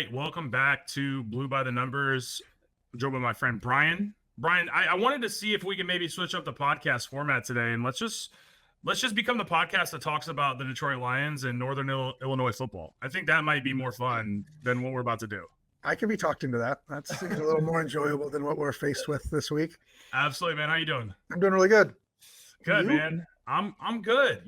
right, welcome back to Blue by the Numbers. I'm joined with my friend Brian. Brian, I wanted to see if we can maybe switch up the podcast format today, and let's just become the podcast that talks about the Detroit Lions and Northern Illinois football. I think that might be more fun than what we're about to do. I can be talked into that. That seems a little more enjoyable than what we're faced with this week. Absolutely, man. How you doing? I'm doing really good. Good, You? man. I'm good.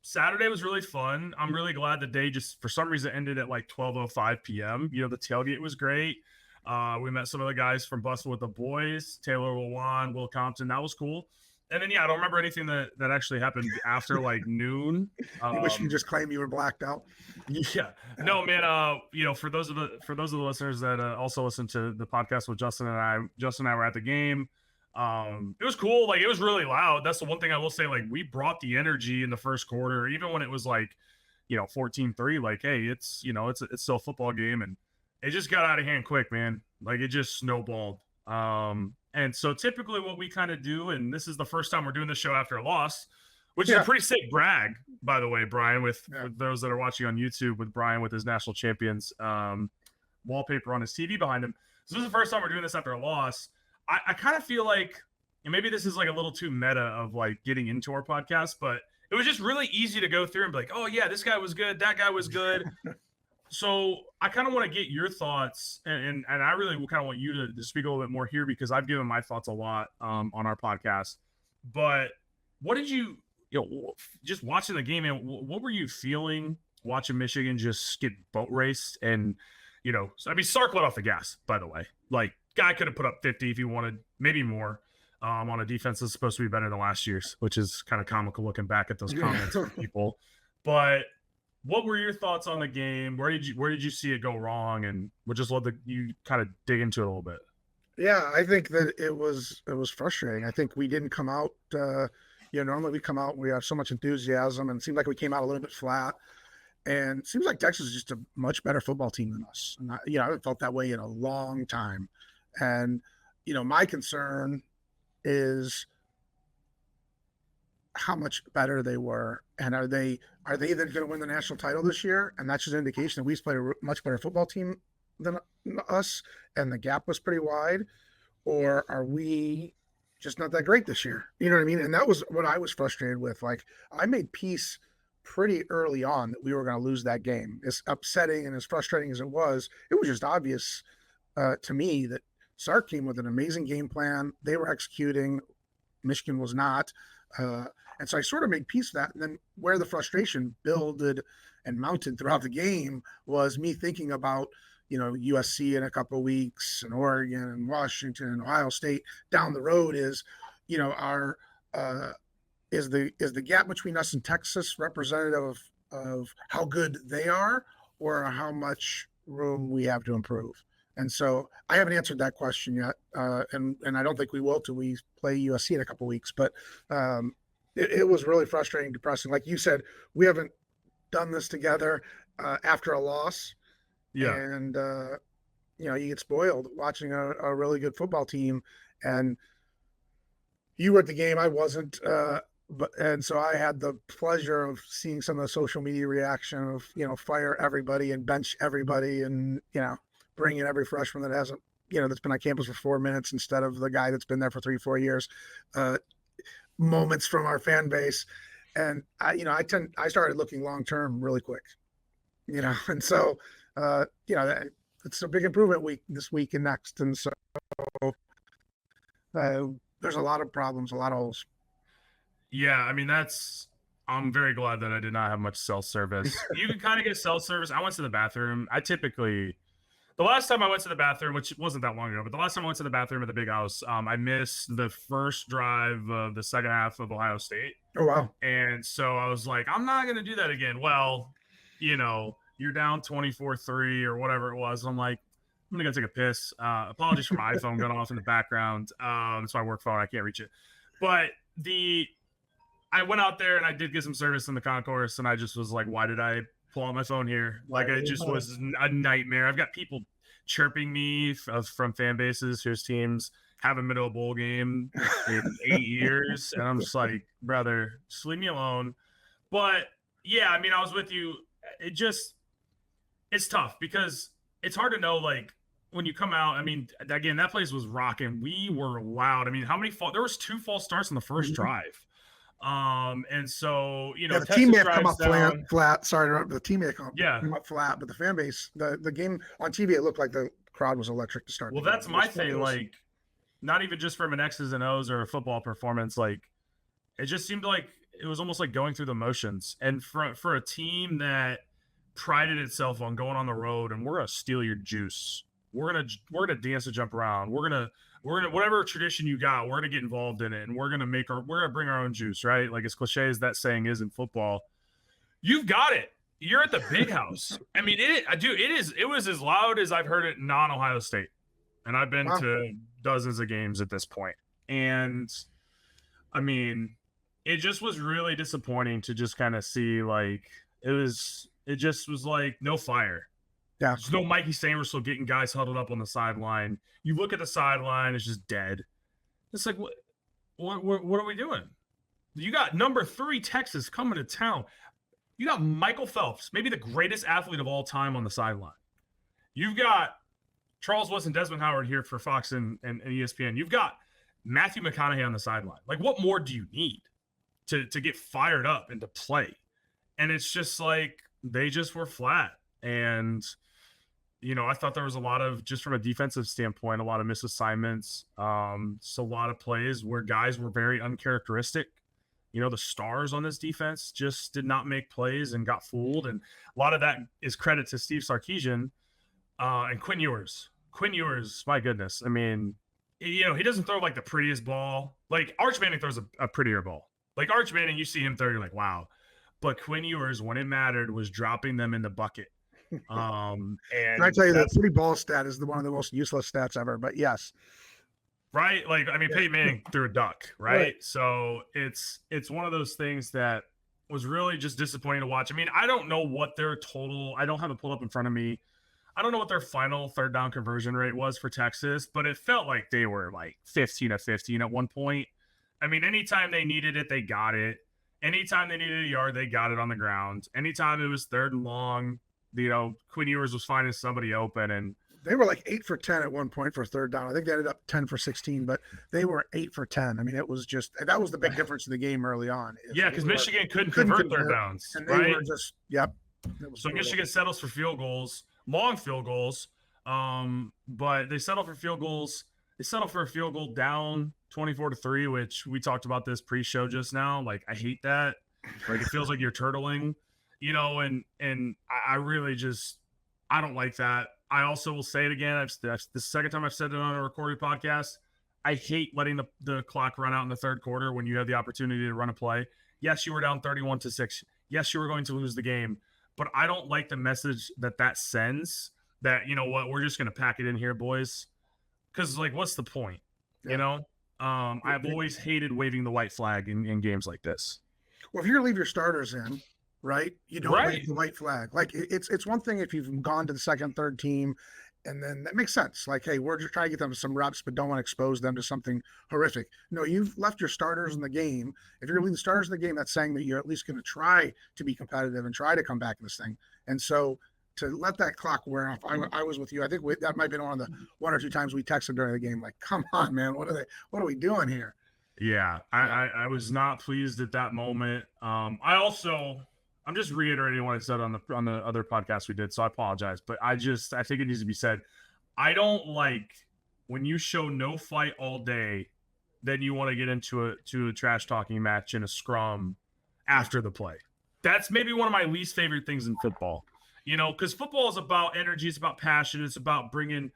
Saturday was really fun. I'm really glad the day just for some reason ended at like 12:05 p.m. The tailgate was great. We met some of the guys from Bustle with the Boys, Taylor Lewan, Will Compton. That was cool. And then I don't remember anything that actually happened after like noon. You wish you could just claim you were blacked out. Yeah. No, man. For those of the listeners that also listen to the podcast with Justin and I were at the game. It was cool. Like, it was really loud. That's the one thing I will say. Like, we brought the energy in the first quarter, even when it was like, 14-3. Like, hey, it's still a football game, and it just got out of hand quick, man. Like, it just snowballed. And so typically what we kind of do, and this is the first time we're doing this show after a loss, which is a pretty sick brag, by the way, Brian, with those that are watching on YouTube, with Brian with his national champions wallpaper on his TV behind him. So this is the first time we're doing this after a loss. I kind of feel like, and maybe this is like a little too meta of like getting into our podcast, but it was just really easy to go through and be like, oh yeah, this guy was good, that guy was good. So I kind of want to get your thoughts, and I really kind of want you to speak a little bit more here, because I've given my thoughts a lot on our podcast. But what did you just watching the game, and what were you feeling watching Michigan just get boat raced? And Sark let off the gas, by the way. Like, guy could have put up 50 if he wanted, maybe more, on a defense that's supposed to be better than last year's, which is kind of comical looking back at those comments from people. But what were your thoughts on the game? Where did you see it go wrong? And we'd just love you kind of dig into it a little bit. Yeah, I think that it was frustrating. I think we didn't come out. Normally we come out, we have so much enthusiasm, and it seemed like we came out a little bit flat. And it seems like Texas is just a much better football team than us. And I haven't felt that way in a long time. And, my concern is how much better they were. And are they then going to win the national title this year? And that's just an indication that we played a much better football team than us, and the gap was pretty wide. Or are we just not that great this year? You know what I mean? And that was what I was frustrated with. Like, I made peace pretty early on that we were going to lose that game. As upsetting and as frustrating as it was just obvious to me that Sark came with an amazing game plan. They were executing. Michigan was not. And so I sort of made peace with that. And then where the frustration builded and mounted throughout the game was me thinking about, USC in a couple of weeks, and Oregon and Washington and Ohio State down the road. Is the gap between us and Texas representative of how good they are, or how much room we have to improve? And so I haven't answered that question yet, and I don't think we will till we play USC in a couple of weeks. But it was really frustrating, depressing. Like you said, we haven't done this together after a loss. Yeah. And, you get spoiled watching a really good football team. And you were at the game. I wasn't. And so I had the pleasure of seeing some of the social media reaction of, fire everybody and bench everybody, and, bring in every freshman that hasn't, that's been on campus for 4 minutes instead of the guy that's been there for 3-4 years. Moments from our fan base. And I started looking long-term really quick, and so, it's a big improvement this week and next. And so there's a lot of problems, a lot of holes. Yeah. I'm very glad that I did not have much self-service. You can kind of get self-service. I went to the bathroom. The last time I went to the bathroom, which wasn't that long ago, but the last time I went to the bathroom at the big house, I missed the first drive of the second half of Ohio State. Oh, wow. And so I was like, I'm not going to do that again. Well, you're down 24-3 or whatever it was. I'm like, I'm going to go take a piss. Apologies for my iPhone going off in the background. It's my work phone. I can't reach it. But I went out there and I did get some service in the concourse, and I just was like, why did I pull out my phone here? Like, it just was a nightmare. I've got people chirping me from fan bases whose teams haven't been to a bowl game in 8 years. And I'm just like, brother, just leave me alone. But yeah, I was with you. It just, it's tough because it's hard to know, like, when you come out. I mean, again, that place was rocking. We were loud. I mean, how many there was 2 false starts in the first Mhm. drive. And so, Yeah, the team Texas may have come drives up flat. down. Flat. Sorry, to interrupt, the team may have Yeah. come up flat, but the fan base, the game on TV, it looked like the crowd was electric to start Well, the game. that's my thing. Like, not even just from an X's and O's or a football performance, like it just seemed like it was almost like going through the motions. And for a team that prided itself on going on the road and we're gonna steal your juice. We're gonna dance and jump around. We're gonna whatever tradition you got, we're gonna get involved in it and we're gonna bring our own juice, right? Like as cliche as that saying is in football, you've got it. You're at the big house. I mean, it was as loud as I've heard it non-Ohio State. And I've been Wow. to dozens of games at this point. And I mean, it just was really disappointing to just kind of see like it just was like no fire. Yeah. There's no Mikey Samersville getting guys huddled up on the sideline. You look at the sideline, it's just dead. It's like what are we doing? You got number 3 Texas coming to town. You got Michael Phelps, maybe the greatest athlete of all time on the sideline. You've got Charles West and Desmond Howard here for Fox and ESPN. You've got Matthew McConaughey on the sideline. Like, what more do you need to get fired up and to play? And it's just like they just were flat. And I thought there was a lot of, just from a defensive standpoint, a lot of misassignments. So a lot of plays where guys were very uncharacteristic. The stars on this defense just did not make plays and got fooled. And a lot of that is credit to Steve Sarkisian and Quinn Ewers. Quinn Ewers, my goodness. I mean, he doesn't throw like the prettiest ball. Like Arch Manning throws a prettier ball. Like Arch Manning, you see him throw, you're like, wow. But Quinn Ewers, when it mattered, was dropping them in the bucket. And Can I tell you that pretty ball stat is one of the most useless stats ever? But yes, right. Like, I mean, Peyton Manning threw a duck, right? So it's one of those things that was really just disappointing to watch. I mean, I don't know what their total. I don't have it pulled up in front of me. I don't know what their final third down conversion rate was for Texas, but it felt like they were like 15 of 15 at one point. I mean, anytime they needed it, they got it. Anytime they needed a yard, they got it on the ground. Anytime it was third and long, Quinn Ewers was finding somebody open. And they were like 8 for 10 at one point for third down. I think they ended up 10 for 16, but they were 8 for 10. I mean, it was just, that was the big difference in the game early on. Yeah, because Michigan couldn't convert third downs. And they were just, yep. So Michigan settles for field goals. Long field goals, but they settle for field goals. They settle for a field goal down 24-3, which we talked about this pre-show just now. Like, I hate that. Like, it feels like you're turtling, and I really just, I don't like that. I also will say it again. That's the second time I've said it on a recorded podcast. I hate letting the clock run out in the third quarter when you have the opportunity to run a play. Yes, you were down 31-6. Yes, you were going to lose the game. But I don't like the message that sends, that, we're just going to pack it in here, boys. Because, like, what's the point? Yeah. I've always hated waving the white flag in games like this. Well, if you're going to leave your starters in, right, you don't wave the white flag. Like, it's one thing if you've gone to the second, third team, and then that makes sense. Like, hey, we're just trying to get them some reps, but don't want to expose them to something horrific. No, you've left your starters in the game. If you're going to leave the starters in the game, that's saying that you're at least going to try to be competitive and try to come back in this thing. And so to let that clock wear off, I was with you. I think that might have been one of the 1 or 2 times we texted during the game. Like, come on, man, what are we doing here? Yeah, I was not pleased at that moment. I'm just reiterating what I said on the other podcast we did, so I apologize. But I think it needs to be said. I don't like when you show no fight all day, then you want to get into a trash talking match in a scrum after the play. That's maybe one of my least favorite things in football. Because football is about energy, it's about passion, it's about bringing,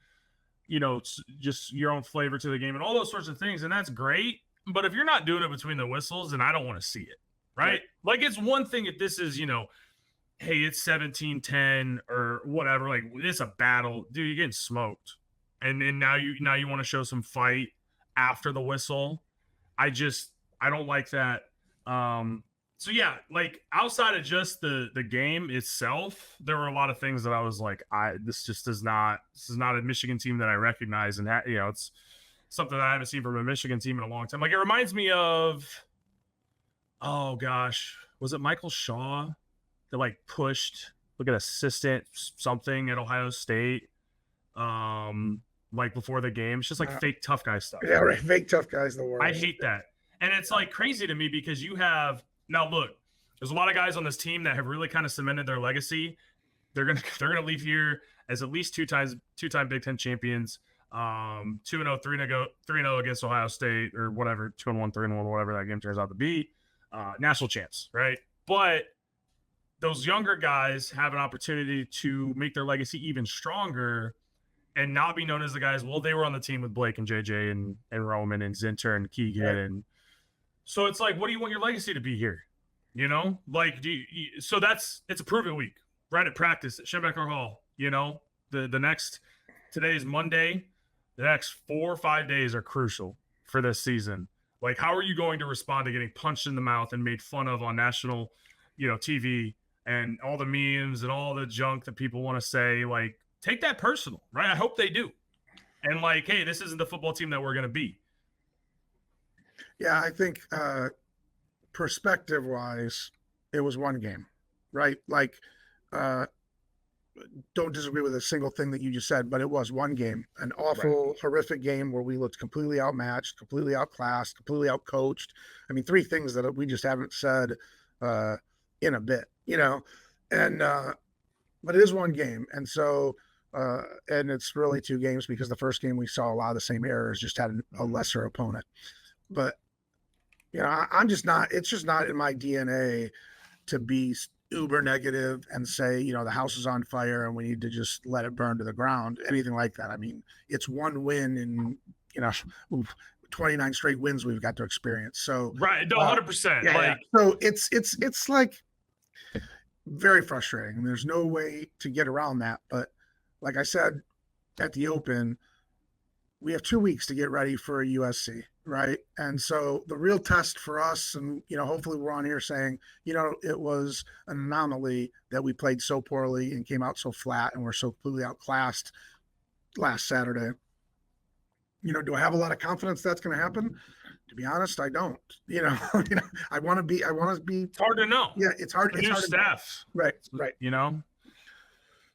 just your own flavor to the game and all those sorts of things, and that's great. But if you're not doing it between the whistles, then I don't want to see it. Right? Like, it's one thing if this is, hey, it's 17-10 or whatever. Like, it's a battle. Dude, you're getting smoked. And now you want to show some fight after the whistle. I don't like that. So, yeah, like, outside of just the game itself, there were a lot of things that I was like, this is not a Michigan team that I recognize. And, it's something that I haven't seen from a Michigan team in a long time. Like, it reminds me of, oh gosh, was it Michael Shaw that like pushed look at assistant something at Ohio State, like before the game. It's just like fake tough guy stuff. Yeah, right. Fake tough guys, the worst. I hate that. And it's like crazy to me because you have now look, there's a lot of guys on this team that have really kind of cemented their legacy. They're gonna leave here as at least two-time Big Ten champions. 2-0, 3-0 against Ohio State or whatever, 2-1, 3-1, whatever that game turns out to be. National champs, right? But those younger guys have an opportunity to make their legacy even stronger and not be known as the guys, well, they were on the team with Blake and JJ and Roman and Zinter and Keegan. Right. And so it's like, what do you want your legacy to be here? You know, like, so it's a prove-it week, right? At practice at Schembecker Hall, you know, today is Monday. The next 4 or 5 days are crucial for this season. Like, how are you going to respond to getting punched in the mouth and made fun of on national, TV and all the memes and all the junk that people want to say? Like, take that personal, right? I hope they do. And like, hey, this isn't the football team that we're going to be. Yeah, I think perspective-wise, it was one game, right? Like, don't disagree with a single thing that you just said, but it was one game, an awful, horrific game where we looked completely outmatched, completely outclassed, completely outcoached. I mean, 3 things that we just haven't said in a bit, and but it is one game. And so, and it's really 2 games because the first game we saw a lot of the same errors, just had a lesser opponent. But, I'm just not, it's just not in my DNA to be uber negative and say, the house is on fire and we need to just let it burn to the ground, anything like that. I mean, it's one win in, 29 straight wins we've got to experience. So, right. 100%. Yeah, like, so it's like very frustrating. And there's no way to get around that. But like I said, at the Open, we have 2 weeks to get ready for a USC, right? And so the real test for us, and hopefully we're on here saying, it was an anomaly that we played so poorly and came out so flat and we're so completely outclassed last Saturday. Do I have a lot of confidence that's going to happen? To be honest, I don't. I want to be. It's hard to know. Yeah, it's hard. It's hard staff, right.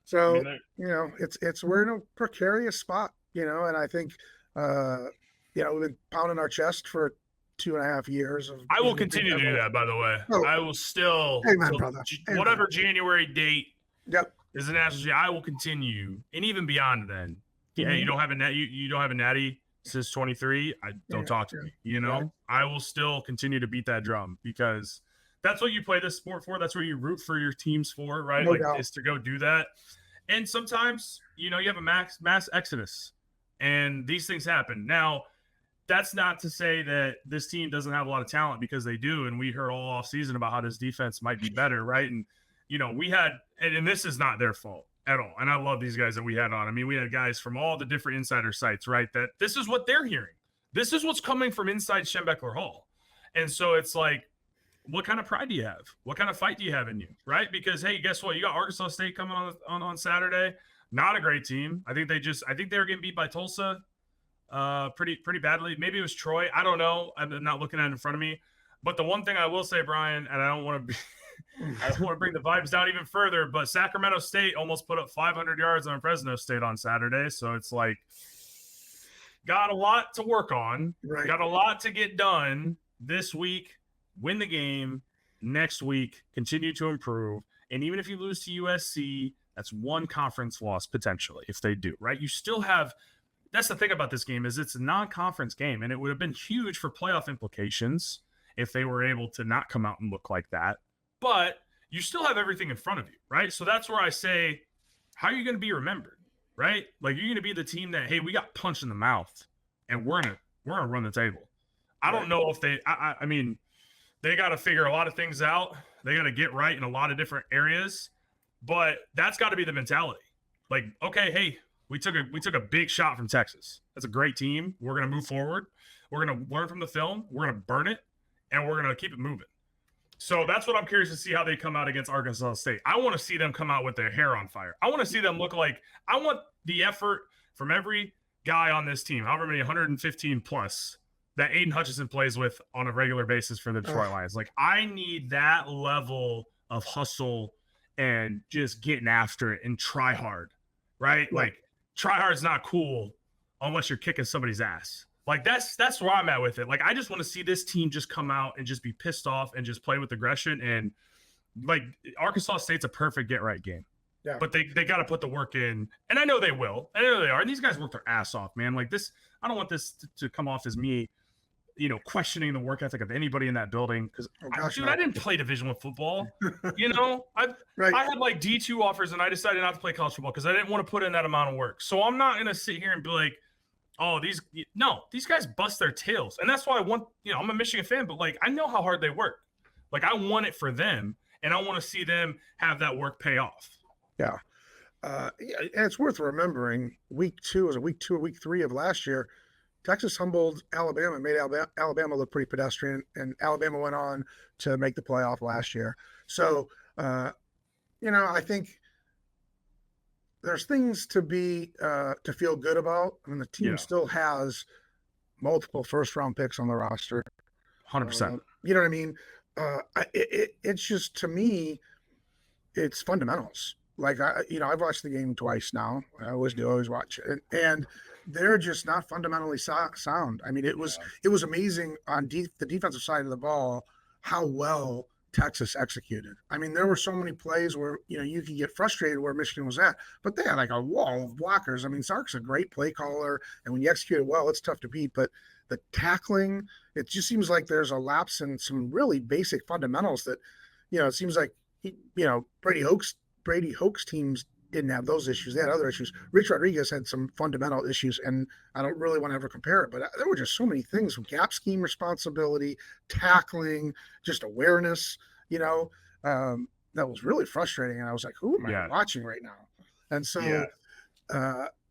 So we're in a precarious spot. And I think, we've been pounding our chest for 2.5 years. I will continue to do that, by the way. Oh. I will still, amen, brother. Whatever January date is the national, I will continue, and even beyond then. Yeah, you don't have a natty since 23. I don't talk to me. Right. I will still continue to beat that drum because that's what you play this sport for. That's what you root for your teams for, right? No doubt. Is to go do that. And sometimes, you have a mass exodus. And these things happen. Now, that's not to say that this team doesn't have a lot of talent, because they do. And we heard all off season about how this defense might be better, right? And, we had, and this is not their fault at all. And I love these guys that we had on. I mean, we had guys from all the different insider sites, right? That this is what they're hearing. This is what's coming from inside Schembeckler Hall. And so it's like, what kind of pride do you have? What kind of fight do you have in you, right? Because, hey, guess what? You got Arkansas State coming on Saturday. Not a great team. I think they were getting beat by Tulsa pretty badly. Maybe it was Troy. I don't know. I'm not looking at it in front of me. But the one thing I will say, Brian, and I don't want to bring the vibes down even further, but Sacramento State almost put up 500 yards on Fresno State on Saturday. So it's like, got a lot to work on. Right. Got a lot to get done this week. Win the game. Next week, continue to improve. And even if you lose to USC, that's one conference loss potentially if they do, right? You still have – that's the thing about this game is it's a non-conference game, and it would have been huge for playoff implications if they were able to not come out and look like that. But you still have everything in front of you, right? So that's where I say, how are you going to be remembered, right? Like, you're going to be the team that, hey, we got punched in the mouth, and we're gonna run the table. I don't know if they – I mean, they got to figure a lot of things out. They got to get right in a lot of different areas. But that's got to be the mentality. Like, okay, hey, we took a big shot from Texas. That's a great team. We're going to move forward. We're going to learn from the film. We're going to burn it, and we're going to keep it moving. So that's what I'm curious to see how they come out against Arkansas State. I want to see them come out with their hair on fire. I want to see them look like – I want the effort from every guy on this team, however many 115 plus, that Aiden Hutchinson plays with on a regular basis for the Detroit Lions. Like, I need that level of hustle and just getting after it and try hard, right? Yeah. Like try hard's not cool unless you're kicking somebody's ass. Like that's where I'm at with it. Like I just want to see this team just come out and just be pissed off and just play with aggression. And like Arkansas State's a perfect get right game. Yeah. But they got to put the work in, and I know they will. I know they are. And these guys work their ass off, man. Like this, I don't want this to come off as me, questioning the work ethic of anybody in that building. Because, I didn't play Division I football. I had like D2 offers, and I decided not to play college football because I didn't want to put in that amount of work. So I'm not gonna sit here and be like, oh, these guys bust their tails, and that's why I want. I'm a Michigan fan, but like I know how hard they work. Like I want it for them, and I want to see them have that work pay off. Yeah. And it's worth remembering week 2 or week 3 of last year, Texas humbled Alabama and made Alabama look pretty pedestrian, and Alabama went on to make the playoff last year. So, I think there's things to feel good about. I mean, the team still has multiple first-round picks on the roster. 100%. You know what I mean? It's just, to me, it's fundamentals. Like I've watched the game twice now. I always watch it, and they're just not fundamentally sound. I mean, it was amazing on the defensive side of the ball how well Texas executed. I mean, there were so many plays where you could get frustrated where Michigan was at, but they had like a wall of blockers. I mean, Sark's a great play caller, and when you execute it well, it's tough to beat. But the tackling, it just seems like there's a lapse in some really basic fundamentals that, it seems like Brady Hoke's teams didn't have those issues. They had other issues. Rich Rodriguez had some fundamental issues, and I don't really want to ever compare it, but there were just so many things from gap scheme responsibility, tackling, just awareness, that was really frustrating. And I was like, who am I watching right now? And so,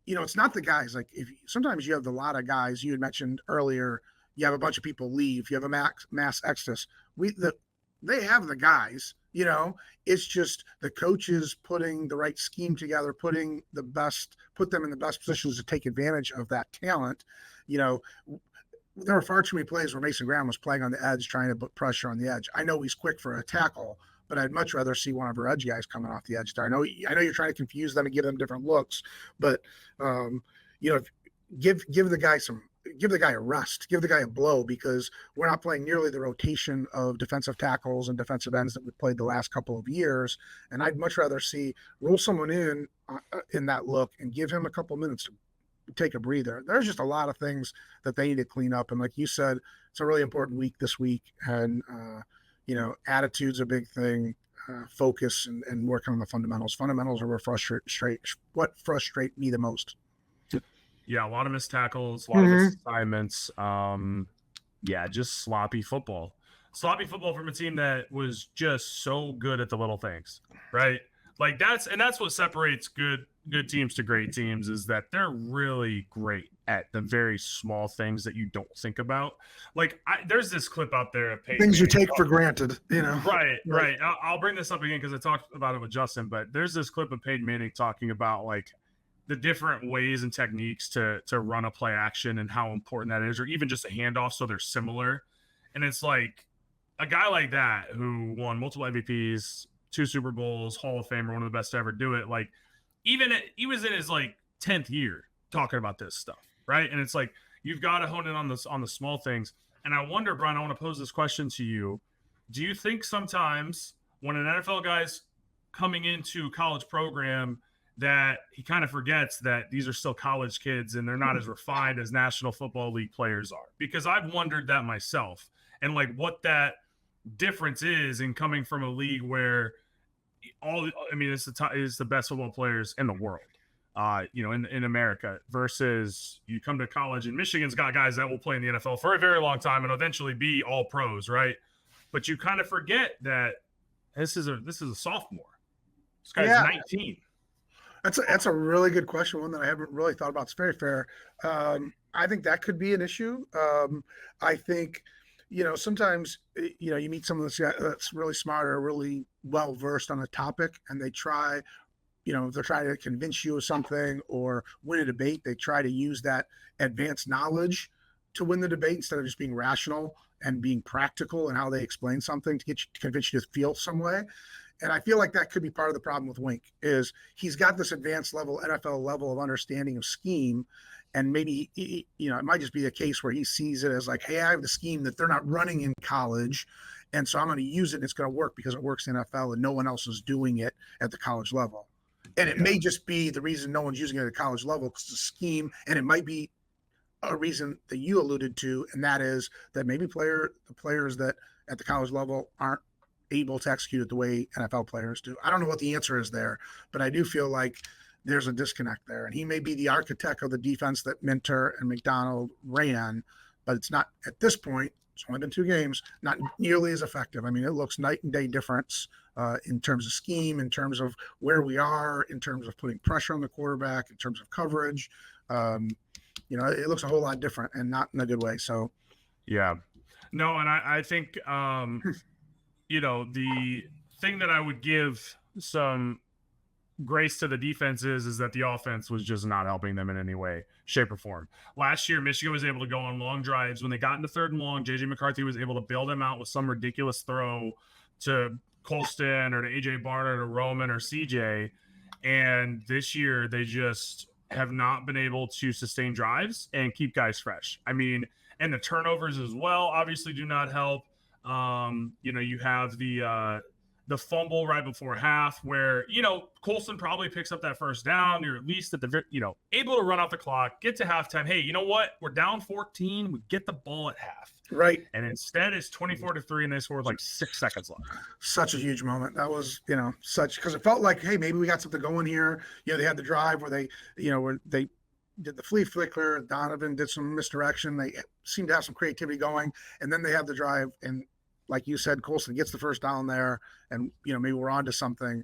it's not the guys. Like sometimes you have a lot of guys you had mentioned earlier, you have a bunch of people leave, you have a mass exodus. They have the guys, it's just the coaches putting the right scheme together, put them in the best positions to take advantage of that talent. There were far too many plays where Mason Graham was playing on the edge, trying to put pressure on the edge. I know he's quick for a tackle, but I'd much rather see one of our edge guys coming off the edge there. I know you're trying to confuse them and give them different looks, but give the guy a rest, give the guy a blow, because we're not playing nearly the rotation of defensive tackles and defensive ends that we played the last couple of years. And I'd much rather roll someone in that look and give him a couple minutes to take a breather. There's just a lot of things that they need to clean up. And like you said, it's a really important week this week. And, attitude's a big thing. Focus and working on the fundamentals. Fundamentals are what frustrate me the most. Yeah, a lot of missed tackles, a lot of missed assignments. Just sloppy football. Sloppy football from a team that was just so good at the little things, right? Like that's what separates good teams to great teams, is that they're really great at the very small things that you don't think about. Like there's this clip out there of things you take for granted, Right. I'll bring this up again because I talked about it with Justin, but there's this clip of Peyton Manning talking about like the different ways and techniques to run a play action and how important that is, or even just a handoff so they're similar. And it's like a guy like that who won multiple MVPs, 2 Super Bowls, Hall of Famer, one of the best to ever do it. Like he was in his like 10th year talking about this stuff, right? And it's like you've got to hone in on the small things. And I wonder, Brian, I want to pose this question to you. Do you think sometimes when an NFL guy's coming into a college program that he kind of forgets that these are still college kids and they're not as refined as National Football League players are? Because I've wondered that myself, and like what that difference is in coming from a league where it's the best football players in the world, in America, versus you come to college and Michigan's got guys that will play in the NFL for a very long time and eventually be all pros, right? But you kind of forget that this is a sophomore. This guy's 19. That's a really good question, one that I haven't really thought about. It's very fair. I think that could be an issue. I think, sometimes, you meet someone that's really smart or really well-versed on a topic, and they try, they're trying to convince you of something or win a debate. They try to use that advanced knowledge to win the debate instead of just being rational and being practical in how they explain something to convince you to feel some way. And I feel like that could be part of the problem with Wink is he's got this advanced level, NFL level of understanding of scheme. And maybe, it might just be a case where he sees it as like, hey, I have the scheme that they're not running in college. And so I'm going to use it and it's going to work because it works in NFL and no one else is doing it at the college level. And it may just be the reason no one's using it at the college level because it's a scheme. And it might be a reason that you alluded to, and that is that maybe the players that at the college level aren't able to execute it the way NFL players do. I don't know what the answer is there, but I do feel like there's a disconnect there. And he may be the architect of the defense that Minter and McDonald ran, but it's not at this point. It's only been 2 games, not nearly as effective. I mean, it looks night and day difference in terms of scheme, in terms of where we are, in terms of putting pressure on the quarterback, in terms of coverage. It looks a whole lot different and not in a good way. So, yeah, no, and I think, the thing that I would give some grace to the defense is that the offense was just not helping them in any way, shape, or form. Last year, Michigan was able to go on long drives. When they got into 3rd and long, JJ McCarthy was able to bail them out with some ridiculous throw to Colston or to AJ Barnett or Roman or CJ. And this year, they just have not been able to sustain drives and keep guys fresh. I mean, and the turnovers as well obviously do not help. You have the fumble right before half where, Colson probably picks up that first down. You're at least at the, able to run off the clock, get to halftime. Hey, you know what? We're down 14. We get the ball at half. Right. And instead it's 24-3 and they scored like 6 seconds left. Such a huge moment. That was, because it felt like, hey, maybe we got something going here. They had the drive where they did the flea flicker. Donovan did some misdirection. They seemed to have some creativity going. And then they have the drive. And like you said, Colson gets the first down there and, maybe we're on to something.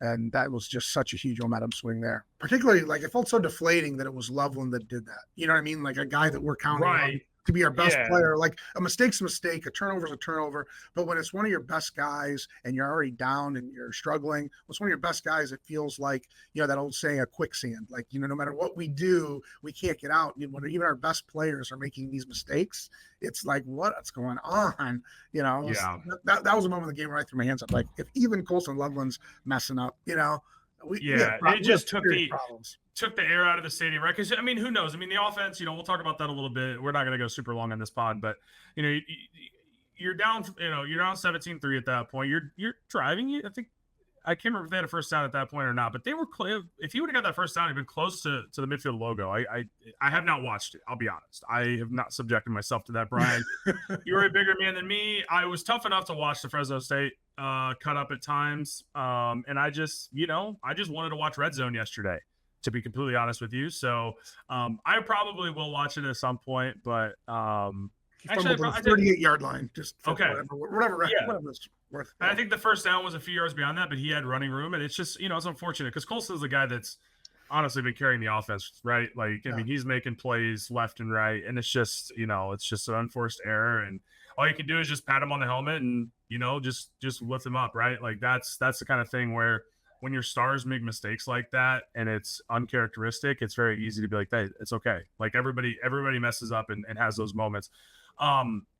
And that was just such a huge momentum swing there. Particularly, like, it felt so deflating that it was Loveland that did that. You know what I mean? Like a guy that we're counting on to be our best player. Like a mistake's a mistake, a turnover's a turnover. But when it's one of your best guys and you're already down and you're struggling, when it's one of your best guys, it feels like, that old saying, a quicksand. Like, no matter what we do, we can't get out. When even our best players are making these mistakes, it's like, what's going on? That was a moment of the game where I threw my hands up. Like, if even Colson Loveland's messing up, it just took the air out of the stadium, right? Because who knows? The offense. We'll talk about that a little bit. We're not going to go super long on this pod, but you're down. You're down 17-3 at that point. You're driving. I can't remember if they had a first down at that point or not, but they were close. If you would have got that first down, you'd been close to the midfield logo. I have not watched it. I'll be honest. I have not subjected myself to that, Brian. You're a bigger man than me. I was tough enough to watch the Fresno State cut up at times. And I just wanted to watch Red Zone yesterday, to be completely honest with you. So I probably will watch it at some point, but actually, the 38-yard line, just okay, whatever it's worth. And I think the first down was a few yards beyond that, but he had running room, and it's just it's unfortunate because Colson's the guy that's honestly been carrying the offense, right? Like he's making plays left and right, and it's just it's just an unforced error, and all you can do is just pat him on the helmet and just lift him up, right? Like that's the kind of thing where when your stars make mistakes like that and it's uncharacteristic, it's very easy to be like, hey, it's okay. Like everybody messes up and has those moments.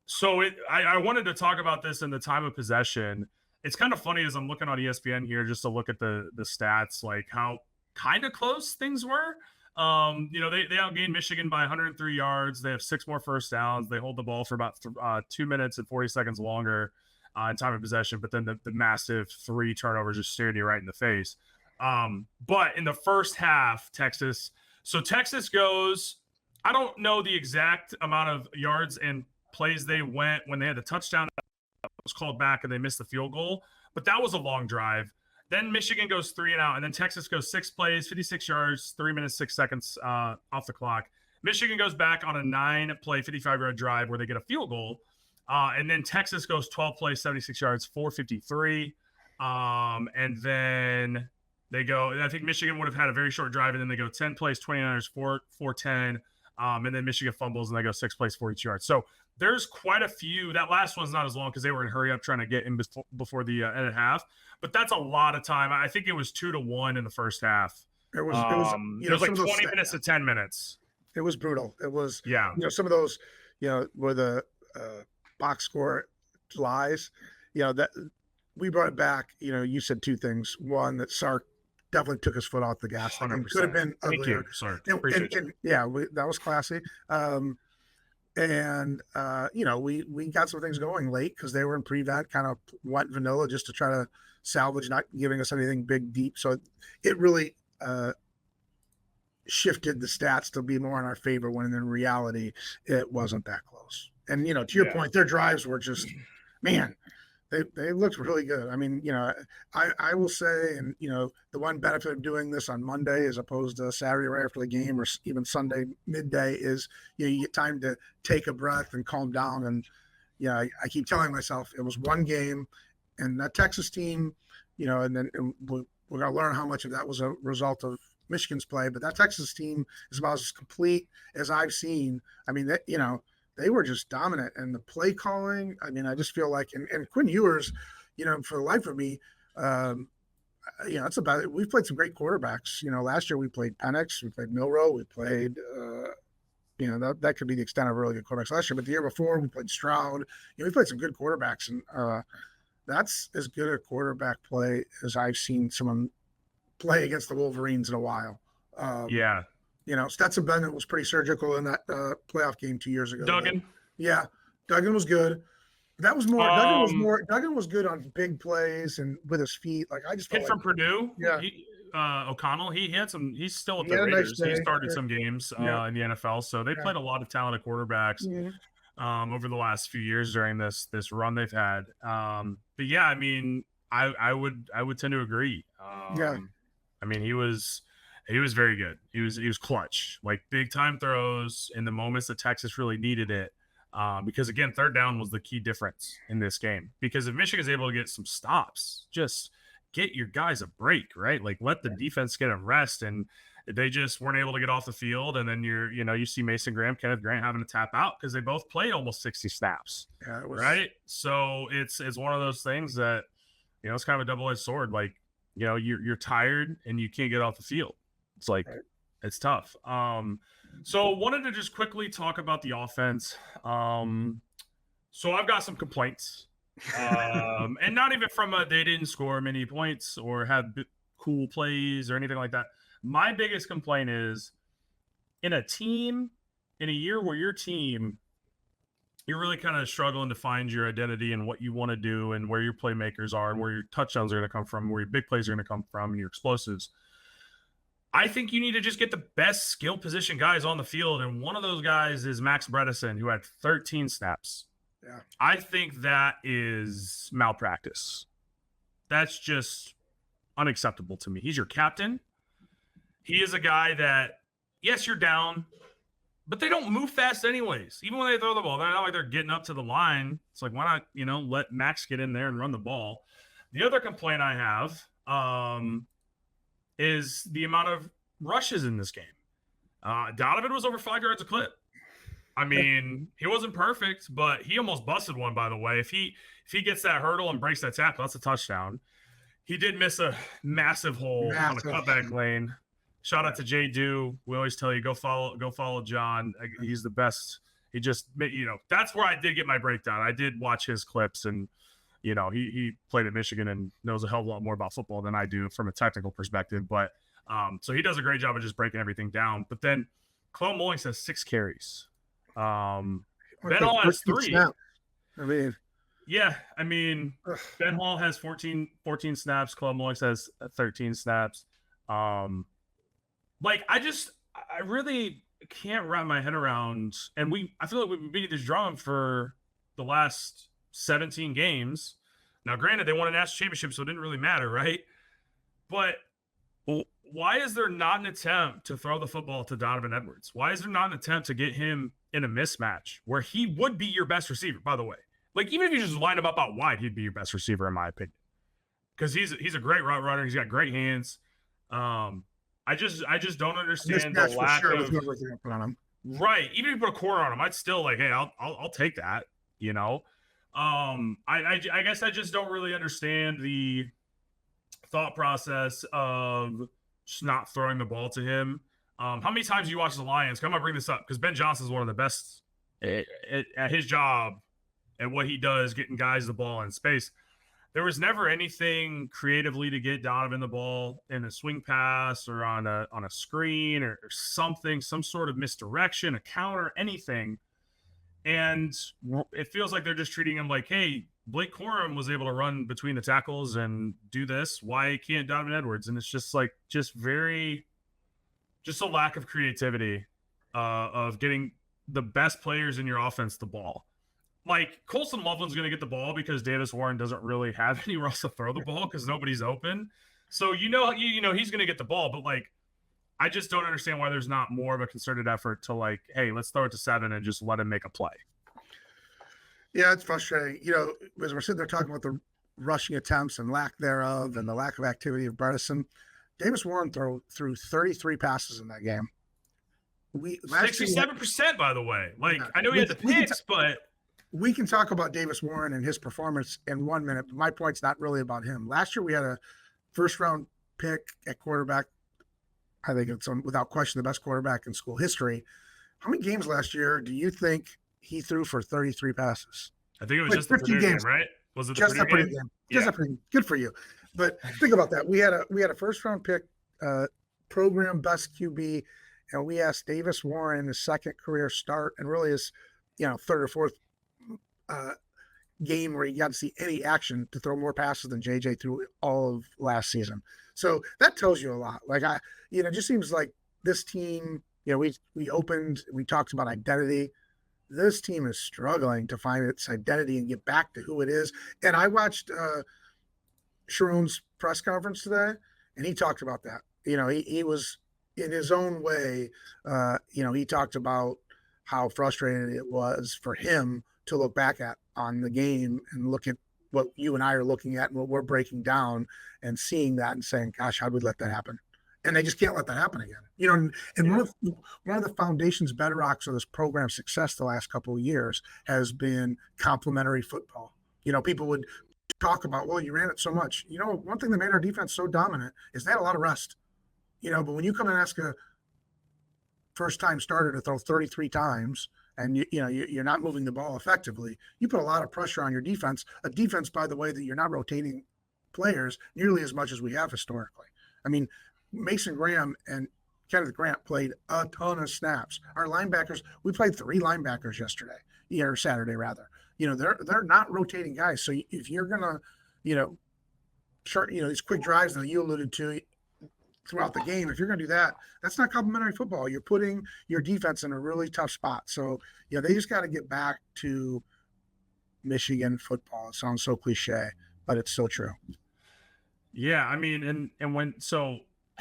So I wanted to talk about this in the time of possession. It's kind of funny as I'm looking on ESPN here just to look at the stats, like how kind of close things were. They outgained Michigan by 103 yards. They have 6 more first downs. They hold the ball for about 2 minutes and 40 seconds longer in time of possession. But then the massive 3 turnovers just staring you right in the face. But in the first half, Texas goes, I don't know the exact amount of yards and plays they went when they had the touchdown that was called back and they missed the field goal, but that was a long drive. Then Michigan goes 3 and out, and then Texas goes 6 plays, 56 yards, 3 minutes, 6 seconds off the clock. Michigan goes back on a 9-play, 55-yard drive where they get a field goal. And then Texas goes 12 plays, 76 yards, 453. And then they go, and I think Michigan would have had a very short drive, and then they go 10 plays, 29 yards, 410. And then Michigan fumbles, and they go 6 plays, 42 yards. So there's quite a few. That last one's not as long because they were in hurry up trying to get in before the end of half. But that's a lot of time. I think it was 2-1 in the first half. It was like 20 minutes to 10 minutes. It was brutal. It was, yeah. Some of those, where the box score lies, that we brought it back. You know, you said two things. One, that Sark definitely took his foot off the gas. Like, it could have 100%. been Thank uglier. you, sir. And, Appreciate you. and yeah, that was classy. You know, we got some things going late because they were in prevent, kind of went vanilla just to try to salvage, not giving us anything big deep. So it really shifted the stats to be more in our favor when in reality it wasn't that close. And you know, to your point, their drives were just, man, they looked really good. I mean, you know, I will say, and you know, the one benefit of doing this on Monday as opposed to Saturday right after the game or even Sunday midday is, you know, you get time to take a breath and calm down. And yeah, I keep telling myself it was one game, and that Texas team, you know, and then we're gonna learn how much of that was a result of Michigan's play, but that Texas team is about as complete as I've seen. I mean, that, you know, they were just dominant, and the play calling. I mean, I just feel like, and Quinn Ewers, you know, for the life of me, you know, it's about. We've played some great quarterbacks. You know, last year we played Penix, we played Milrow, we played. You know, that could be the extent of really good quarterbacks last year. But the year before we played Stroud. You know, we played some good quarterbacks, and that's as good a quarterback play as I've seen someone play against the Wolverines in a while. Yeah. You know, Stetson Bennett was pretty surgical in that playoff game 2 years ago. Duggan. Yeah, Duggan was good. That was more. Duggan was good on big plays and with his feet. Like, I just felt kid like, from Purdue. Yeah. O'Connell. He had some. He's still at He the had a nice Raiders. He day. started Yeah. some games Yeah. in the NFL. So they played a lot of talented quarterbacks over the last few years during this run they've had. But yeah, I mean, I would tend to agree. Yeah. I mean, he was very good. He was clutch, like big time throws in the moments that Texas really needed it. Because again, third down was the key difference in this game. Because if Michigan's able to get some stops, just get your guys a break, right? Like, let the defense get a rest, and they just weren't able to get off the field. And then you see Mason Graham, Kenneth Grant having to tap out because they both played almost 60 snaps, right? So it's one of those things that, you know, it's kind of a double-edged sword. Like, you know, you're tired and you can't get off the field. It's like, it's tough. So wanted to just quickly talk about the offense. So I've got some complaints, and not even from they didn't score many points or have cool plays or anything like that. My biggest complaint is in a year where your team, you're really kind of struggling to find your identity and what you want to do and where your playmakers are and where your touchdowns are going to come from, where your big plays are going to come from, and your explosives. I think you need to just get the best skill position guys on the field, and one of those guys is Max Bredesen, who had 13 snaps. Yeah. I think that is malpractice. That's just unacceptable to me. He's your captain. He is a guy that, yes, you're down, but they don't move fast anyways. Even when they throw the ball, they're not like they're getting up to the line. It's like, why not, you know, let Max get in there and run the ball? The other complaint I have is the amount of rushes in this game. Donovan was over 5 yards a clip. I mean, he wasn't perfect, but he almost busted one, by the way. If he gets that hurdle and breaks that tackle, that's a touchdown. He did miss a massive hole on the cutback lane. Shout out to Jay Dew. We always tell you, go follow John. He's the best. He just, you know, that's where I did get my breakdown. I did watch his clips, and, you know, he played at Michigan and knows a hell of a lot more about football than I do from a technical perspective. But so he does a great job of just breaking everything down. But then Chloe Mullings has 6 carries. Ben Hall has 3. I mean, yeah, I mean, Ben Hall has 14 snaps. Chloe Mullings has 13 snaps. Like, I really can't wrap my head around, and I feel like we've been beating this drum for the last 17 games. Now, granted, they won a national championship, so it didn't really matter, right? But why is there not an attempt to throw the football to Donovan Edwards? Why is there not an attempt to get him in a mismatch where he would be your best receiver, by the way? Like, even if you just line him up out wide, he'd be your best receiver, in my opinion. Because he's a great route runner. He's got great hands. I just don't understand the lack of right. Even if you put a quarter on him, I'd still like, hey, I'll take that. You know, I guess I just don't really understand the thought process of just not throwing the ball to him. How many times do you watch the Lions? I'm gonna bring this up because Ben Johnson is one of the best at his job and what he does, getting guys the ball in space. there was never anything creatively to get Donovan the ball in a swing pass or on a screen or something, some sort of misdirection, a counter, anything. And it feels like they're just treating him like, hey, Blake Corum was able to run between the tackles and do this. Why can't Donovan Edwards? And it's just like, just a lack of creativity of getting the best players in your offense the ball. Like Colson Loughlin's going to get the ball because Davis Warren doesn't really have anywhere else to throw the ball because nobody's open. So you know he's going to get the ball, but like I just don't understand why there's not more of a concerted effort to like, hey, let's throw it to 7 and just let him make a play. Yeah, it's frustrating. As we're sitting there talking about the rushing attempts and lack thereof and the lack of activity of Bredesen, Davis Warren threw 33 passes in that game. 67%, by the way. Like, I know he had the picks, but we can talk about Davis Warren and his performance in 1 minute, but my point's not really about him. Last year, we had a first-round pick at quarterback. I think it's without question the best quarterback in school history. How many games last year do you think he threw for 33 passes? I think it was just the Purdue game, right? Was it the Purdue game? Just a Purdue. Good for you. But think about that. We had a first-round pick, program best QB, and we asked Davis Warren his second career start and really his, third or fourth game where he got to see any action to throw more passes than JJ threw all of last season. So that tells you a lot. Like it just seems like this team, we talked about identity. This team is struggling to find its identity and get back to who it is. And I watched Sharon's press conference today, and he talked about that. He was in his own way. He talked about how frustrating it was for him to look back at on the game and look at what you and I are looking at and what we're breaking down and seeing that and saying, gosh, how'd we let that happen? And they just can't let that happen again. And one of the foundation's bedrocks of this program's success the last couple of years has been complementary football. People would talk about, well, you ran it so much. One thing that made our defense so dominant is they had a lot of rest. But when you come and ask a first-time starter to throw 33 times and you're not moving the ball effectively, you put a lot of pressure on your defense. A defense, by the way, that you're not rotating players nearly as much as we have historically. I mean, Mason Graham and Kenneth Grant played a ton of snaps. Our linebackers, we played 3 linebackers yesterday, or Saturday rather. They're not rotating guys. So if you're gonna, these quick drives that you alluded to throughout the game, if you're gonna do that, that's not complementary football. You're putting your defense in a really tough spot. So they just got to get back to Michigan football. It sounds so cliche, but it's so true. Yeah, I mean,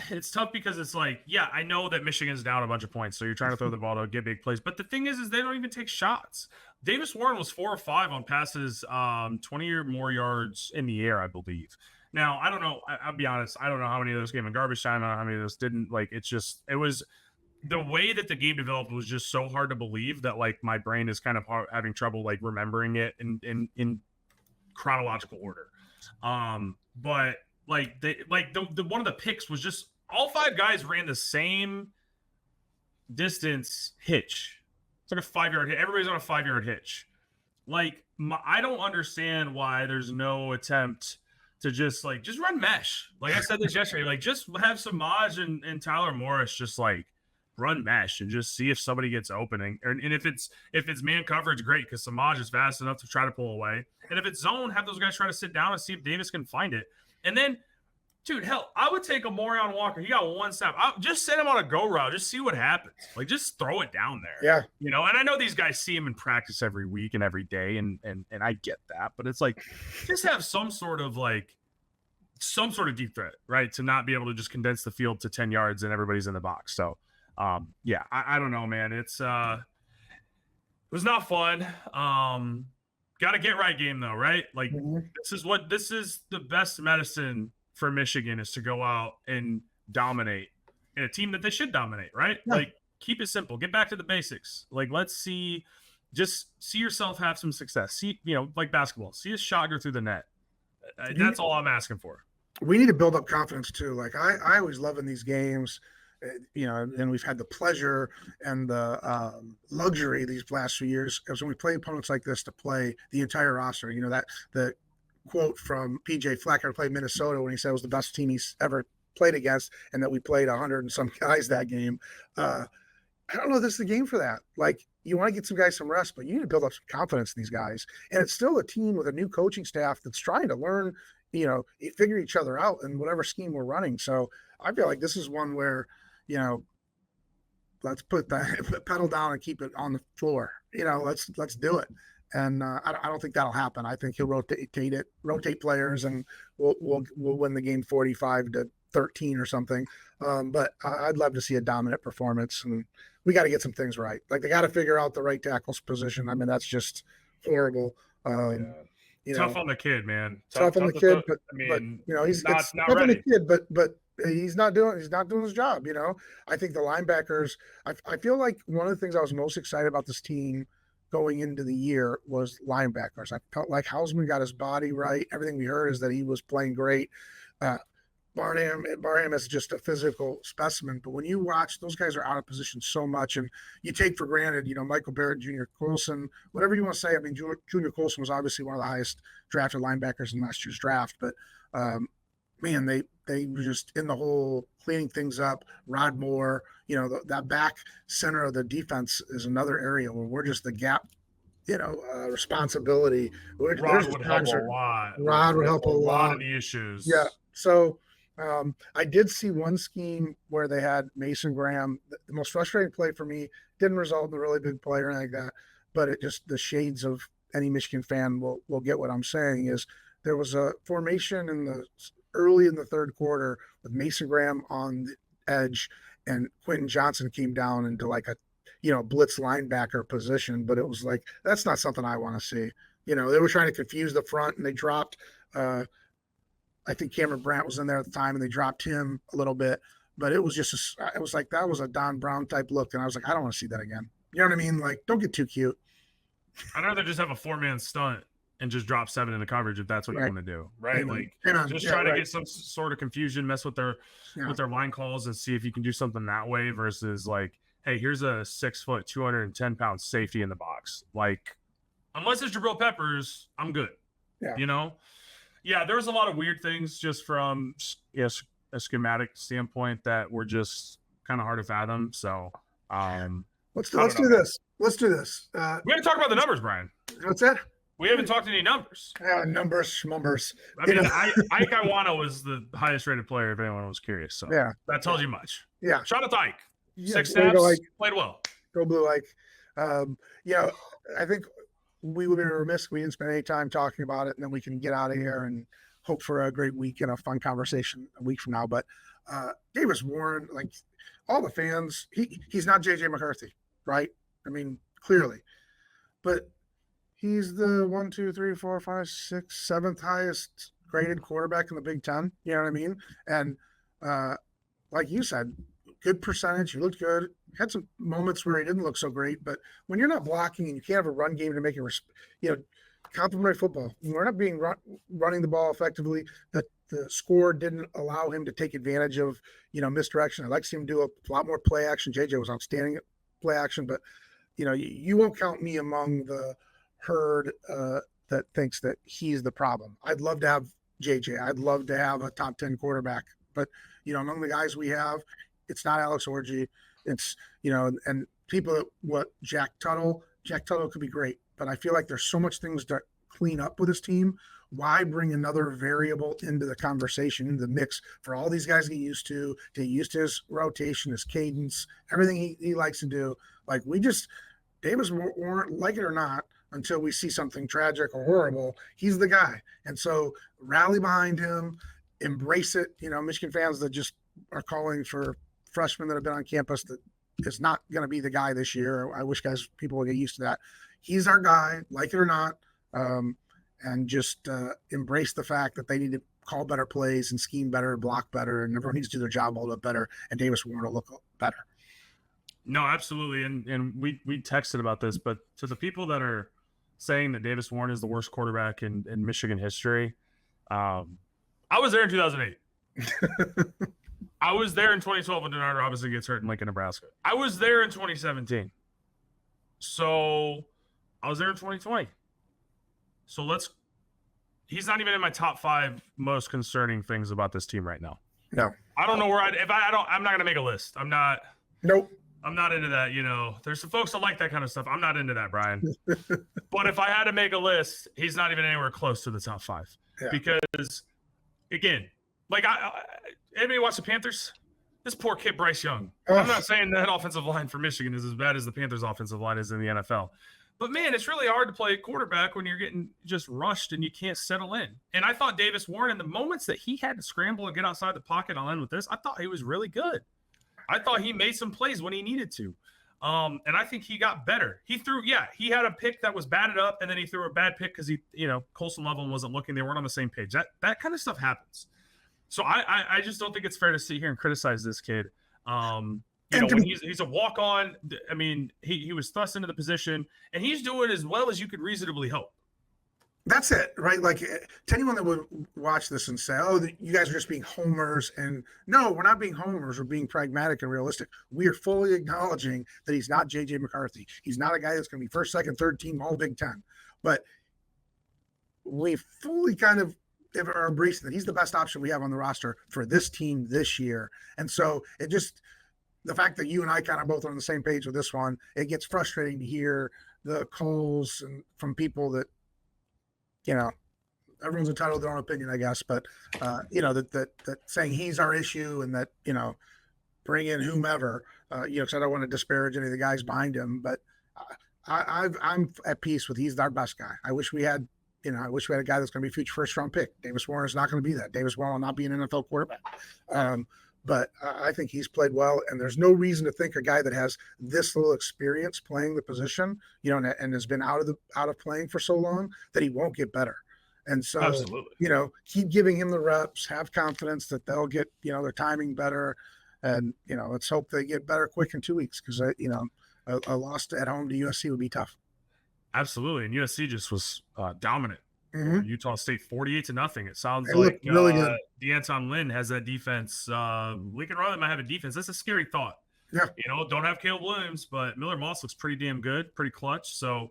it's tough because it's like, yeah, I know that Michigan's down a bunch of points, so you're trying to throw the ball to get big plays. But the thing is they don't even take shots. Davis Warren was 4 or 5 on passes, 20 or more yards in the air, I believe. Now, I don't know. I'll be honest. I don't know how many of those came in garbage time. I don't know how many of those didn't. Like, it was the way that the game developed was just so hard to believe that like my brain is kind of having trouble like remembering it in chronological order. But like the one of the picks was just all 5 guys ran the same distance hitch. It's like a 5-yard hit. Everybody's on a 5-yard hitch. Like I don't understand why there's no attempt to just run mesh. Like I said this yesterday, like just have Samaj and Tyler Morris just like run mesh and just see if somebody gets opening. And if it's man coverage, great, because Samaj is fast enough to try to pull away. And if it's zone, have those guys try to sit down and see if Davis can find it. And then, dude, hell, I would take a Morion Walker. He got 1 snap. Just send him on a go route. Just see what happens. Like, just throw it down there. Yeah. And I know these guys see him in practice every week and every day, and I get that. But it's like, just have some sort of deep threat, right? To not be able to just condense the field to 10 yards and everybody's in the box. So, yeah, I don't know, man. It was not fun. Got to get right game though, right? Like this is the best medicine for Michigan is to go out and dominate in a team that they should dominate, right? Yeah. Like keep it simple, get back to the basics. Like just see yourself have some success. See, like basketball, see a shot go through the net. That's all I'm asking for. We need to build up confidence too. Like I always love in these games. And we've had the pleasure and the luxury these last few years as when we play opponents like this to play the entire roster. That the quote from PJ Fleck, who played Minnesota, when he said it was the best team he's ever played against, and that we played 100 and some guys that game. I don't know if this is the game for that. Like, you want to get some guys some rest, but you need to build up some confidence in these guys. And it's still a team with a new coaching staff that's trying to learn, figure each other out in whatever scheme we're running. So I feel like this is one where, let's put the pedal down and keep it on the floor. Let's do it. And I don't think that'll happen. I think he'll rotate players, and we'll win the game 45-13 or something. But I'd love to see a dominant performance, and we got to get some things right. Like, they got to figure out the right tackles position. I mean, that's just horrible. Tough on the kid, man. Tough on the kid, but he's not tough on the kid, but he's not doing his job. I think the linebackers. I feel like one of the things I was most excited about this team going into the year was linebackers. I felt like Hausman got his body right. Everything we heard is that he was playing great. Barham is just a physical specimen, but when you watch, those guys are out of position so much, and you take for granted, Michael Barrett, Junior Colson, whatever you want to say. I mean, Junior Colson was obviously one of the highest drafted linebackers in last year's draft, but man, they were just in the hole, cleaning things up. Rod Moore, that back center of the defense is another area where we're just the gap, responsibility. Rod would help a lot. Rod would help a lot of the issues. Yeah. So I did see one scheme where they had Mason Graham. The most frustrating play for me didn't result in a really big play or anything like that, but it just, the shades of any Michigan fan will get what I'm saying, is there was a formation early in the third quarter with Mason Graham on the edge, and Quentin Johnson came down into like a blitz linebacker position, but it was like, that's not something I want to see. They were trying to confuse the front, and they dropped I think Cameron Brandt was in there at the time, and they dropped him a little bit, but it was just it was like, that was a Don Brown type look, and I was like, I don't want to see that again. You know what I mean? Like, don't get too cute. I'd rather just have a 4-man stunt and just drop 7 in the coverage if that's what you want to do, right? Amen. Like, just try to get some sort of confusion, mess with their line calls, and see if you can do something that way versus like, hey, here's a 6 foot, 210-pound safety in the box. Like, unless it's Jabril Peppers, I'm good. Yeah. Yeah, there was a lot of weird things just from a schematic standpoint that were just kind of hard to fathom. So let's do this. Let's do this. We haven't talked about the numbers, Brian. What's that? We haven't talked any numbers. Numbers, schmumbers. I mean, Ike Iwana was the highest rated player, if anyone was curious. So that tells you much. Yeah. Shout out to Ike. 6 snaps, played well. Go Blue Ike. I think we would be remiss if we didn't spend any time talking about it, and then we can get out of here and hope for a great week and a fun conversation a week from now. But Davis Warren, like, all the fans, he's not JJ McCarthy, right? I mean, clearly, but he's the 1, 2, 3, 4, 5, 6, 7th highest graded quarterback in the Big Ten. You know what I mean? And like you said, good percentage. He looked good. Had some moments where he didn't look so great, but when you're not blocking and you can't have a run game to make it, complementary football. We're not being running the ball effectively. The score didn't allow him to take advantage of misdirection. I'd like to see him do a lot more play action. JJ was outstanding at play action, but you won't count me among the herd that thinks that he's the problem. I'd love to have JJ. I'd love to have a top 10 quarterback, but among the guys we have, it's not Alex Orji. It's, and people what Jack Tuttle could be great, but I feel like there's so much things to clean up with his team. Why bring another variable into the conversation, into the mix for all these guys to get used to his rotation, his cadence, everything he likes to do. Like, Davis Warren, like it or not, until we see something tragic or horrible, he's the guy. And so rally behind him, embrace it. Michigan fans that just are calling for freshmen that have been on campus that is not going to be the guy this year. I wish people would get used to that. He's our guy, like it or not, and just embrace the fact that they need to call better plays and scheme better, block better, and everyone needs to do their job a little bit better, and Davis Warren will look better. No, absolutely. And we texted about this, but to the people that are saying that Davis Warren is the worst quarterback in Michigan history, I was there in 2008. I was there in 2012 when Denard Robinson gets hurt in Lincoln, Nebraska. I was there in 2017. So I was there in 2020. So let's he's not even in my top 5 most concerning things about this team right now. No, I don't know where I'm not going to make a list. I'm not into that. There's some folks that like that kind of stuff. I'm not into that, Brian. But if I had to make a list, he's not even anywhere close to the top 5 because, again, like anybody watch the Panthers? This poor kid, Bryce Young. I'm not saying that offensive line for Michigan is as bad as the Panthers offensive line is in the NFL. But, man, it's really hard to play quarterback when you're getting just rushed and you can't settle in. And I thought Davis Warren, in the moments that he had to scramble and get outside the pocket, I'll end with this, I thought he was really good. I thought he made some plays when he needed to. And I think he got better. He had a pick that was batted up, and then he threw a bad pick because Colson Level wasn't looking. They weren't on the same page. That kind of stuff happens. So I just don't think it's fair to sit here and criticize this kid. When he's a walk-on, I mean, he was thrust into the position, and he's doing as well as you could reasonably hope. That's it, right? Like, to anyone that would watch this and say, oh, you guys are just being homers. And no, we're not being homers. We're being pragmatic and realistic. We are fully acknowledging that he's not J.J. McCarthy. He's not a guy that's going to be first, second, third team, all Big Ten. But we fully kind of are embracing that he's the best option we have on the roster for this team this year. And so the fact that you and I kind of both are on the same page with this one, it gets frustrating to hear the calls and from people that, everyone's entitled to their own opinion, I guess, but that saying he's our issue and that, bring in whomever, because I don't want to disparage any of the guys behind him, but I'm at peace with he's our best guy. I wish we had a guy that's going to be a future first round pick. Davis Warren is not going to be that. Davis Warren will not be an NFL quarterback. But I think he's played well, and there's no reason to think a guy that has this little experience playing the position, and has been out of playing for so long, that he won't get better. And so, absolutely, keep giving him the reps, have confidence that they'll get, their timing better, and let's hope they get better quick in 2 weeks because a loss at home to USC would be tough. Absolutely, and USC just was dominant. Mm-hmm. Utah State 48-0. It sounds like really good. D'Anton Lynn has that defense. Lincoln Riley might have a defense. That's a scary thought. Yeah. Don't have Caleb Williams, but Miller Moss looks pretty damn good, pretty clutch. So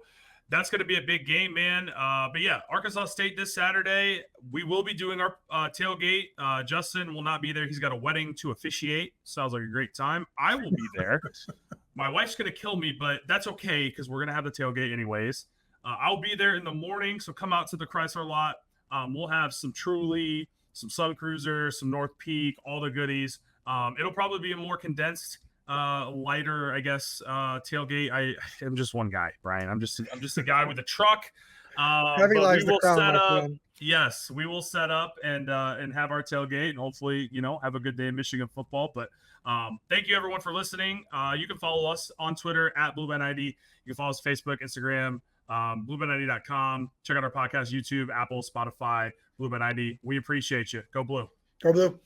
that's going to be a big game, man. But yeah, Arkansas State this Saturday. We will be doing our tailgate. Justin will not be there. He's got a wedding to officiate. Sounds like a great time. I will be there. My wife's going to kill me, but that's okay because we're going to have the tailgate anyways. I'll be there in the morning, so come out to the Chrysler lot. We'll have some Truly, some Sun Cruiser, some North Peak, all the goodies. It'll probably be a more condensed, lighter, I guess, tailgate. I am just one guy, Brian. I'm just a guy with a truck. Heavy lies the crown, my friend. Yes, we will set up and have our tailgate and hopefully, have a good day in Michigan football. But thank you everyone for listening. You can follow us on Twitter at BlueBandID. You can follow us Facebook, Instagram. BlueBandID.com. Check out our podcast, YouTube, Apple, Spotify, BlueBandID. We appreciate you. Go Blue. Go Blue.